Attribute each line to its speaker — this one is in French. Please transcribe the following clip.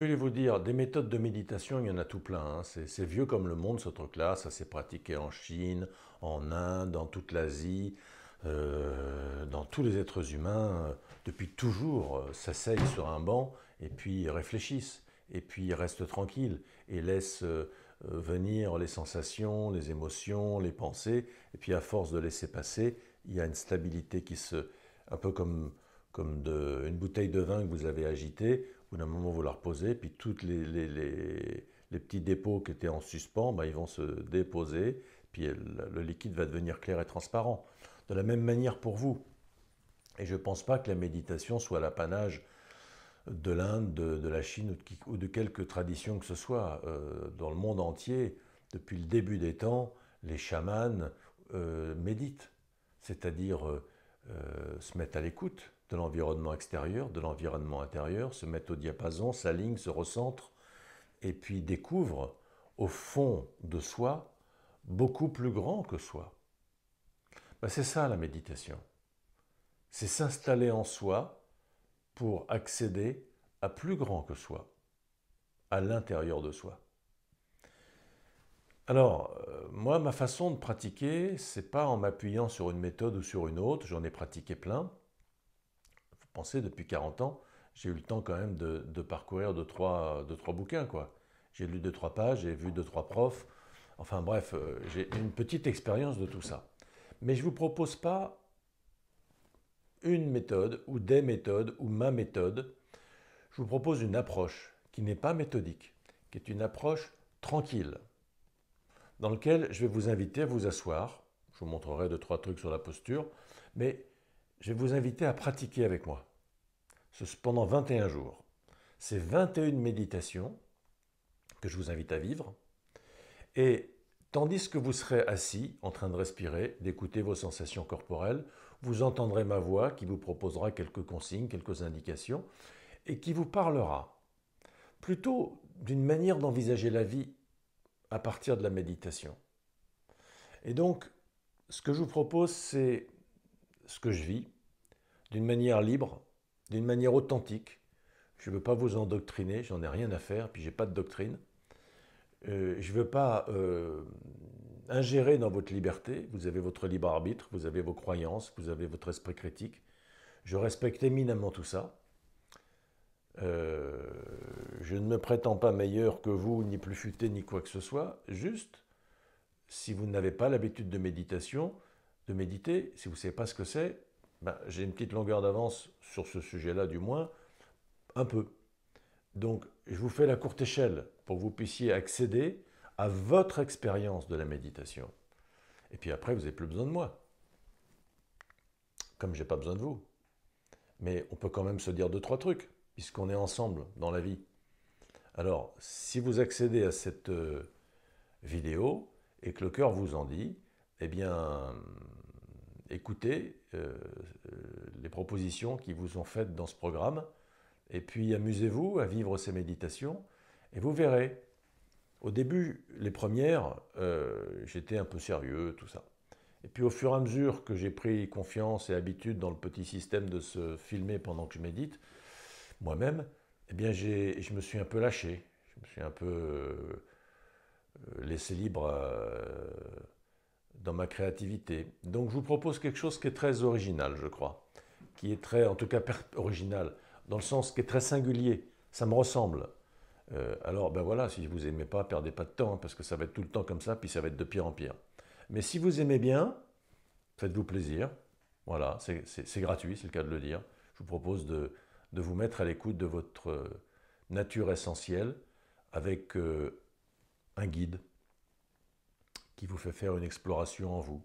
Speaker 1: Je vais vous dire, des méthodes de méditation, il y en a tout plein, hein. C'est vieux comme le monde, ce truc-là. Ça s'est pratiqué en Chine, en Inde, dans toute l'Asie, dans tous les êtres humains. Depuis toujours, s'asseyent sur un banc et puis ils réfléchissent. Et puis ils restent tranquilles et laissent venir les sensations, les émotions, les pensées. Et puis à force de laisser passer, il y a une stabilité qui se... Un peu comme une bouteille de vin que vous avez agitée. Au bout d'un moment, vous la reposez, puis tous les petits dépôts qui étaient en suspens, ben, ils vont se déposer, puis le liquide va devenir clair et transparent. De la même manière pour vous. Et je ne pense pas que la méditation soit l'apanage de l'Inde, de la Chine ou de quelque tradition que ce soit. Dans le monde entier, depuis le début des temps, les chamans méditent, c'est-à-dire se mettent à l'écoute de l'environnement extérieur, de l'environnement intérieur, se mettent au diapason, s'alignent, se recentrent, et puis découvrent au fond de soi beaucoup plus grand que soi. Ben, c'est ça la méditation. C'est s'installer en soi pour accéder à plus grand que soi, à l'intérieur de soi. Alors, moi, ma façon de pratiquer, c'est pas en m'appuyant sur une méthode ou sur une autre, j'en ai pratiqué plein. Vous pensez, depuis 40 ans, j'ai eu le temps quand même de parcourir deux, trois bouquins, quoi. J'ai lu deux, trois pages, j'ai vu deux, trois profs. Enfin bref, j'ai une petite expérience de tout ça. Mais je ne vous propose pas une méthode ou des méthodes ou ma méthode. Je vous propose une approche qui n'est pas méthodique, qui est une approche tranquille, dans laquelle je vais vous inviter à vous asseoir. Je vous montrerai deux, trois trucs sur la posture, mais je vais vous inviter à pratiquer avec moi pendant 21 jours. C'est 21 méditations que je vous invite à vivre. Et tandis que vous serez assis, en train de respirer, d'écouter vos sensations corporelles, vous entendrez ma voix qui vous proposera quelques consignes, quelques indications, et qui vous parlera plutôt d'une manière d'envisager la vie à partir de la méditation. Et donc, ce que je vous propose, c'est ce que je vis, d'une manière libre, d'une manière authentique. Je ne veux pas vous endoctriner, j'en ai rien à faire, puis j'ai pas de doctrine. Je ne veux pas ingérer dans votre liberté. Vous avez votre libre arbitre, vous avez vos croyances, vous avez votre esprit critique. Je respecte éminemment tout ça. Euh, je ne me prétends pas meilleur que vous, ni plus futé, ni quoi que ce soit. Juste, si vous n'avez pas l'habitude de méditation, de méditer, si vous ne savez pas ce que c'est, ben, j'ai une petite longueur d'avance sur ce sujet-là, du moins, un peu. Donc, je vous fais la courte échelle pour que vous puissiez accéder à votre expérience de la méditation. Et puis après, vous n'avez plus besoin de moi, comme je n'ai pas besoin de vous. Mais on peut quand même se dire deux, trois trucs, puisqu'on est ensemble dans la vie. Alors, si vous accédez à cette vidéo et que le cœur vous en dit, eh bien, écoutez les propositions qui vous sont faites dans ce programme, et puis amusez-vous à vivre ces méditations, et vous verrez. Au début, les premières, j'étais un peu sérieux, tout ça. Et puis au fur et à mesure que j'ai pris confiance et habitude dans le petit système de se filmer pendant que je médite, moi-même, eh bien je me suis un peu lâché. Je me suis un peu laissé libre dans ma créativité. Donc je vous propose quelque chose qui est très original, je crois. Qui est très, en tout cas original, dans le sens qui est très singulier. Ça me ressemble. Alors ben voilà, si vous aimez pas, perdez pas de temps, hein, parce que ça va être tout le temps comme ça, puis ça va être de pire en pire. Mais si vous aimez bien, faites-vous plaisir. Voilà, c'est gratuit, c'est le cas de le dire. Je vous propose de vous mettre à l'écoute de votre nature essentielle avec un guide qui vous fait faire une exploration en vous.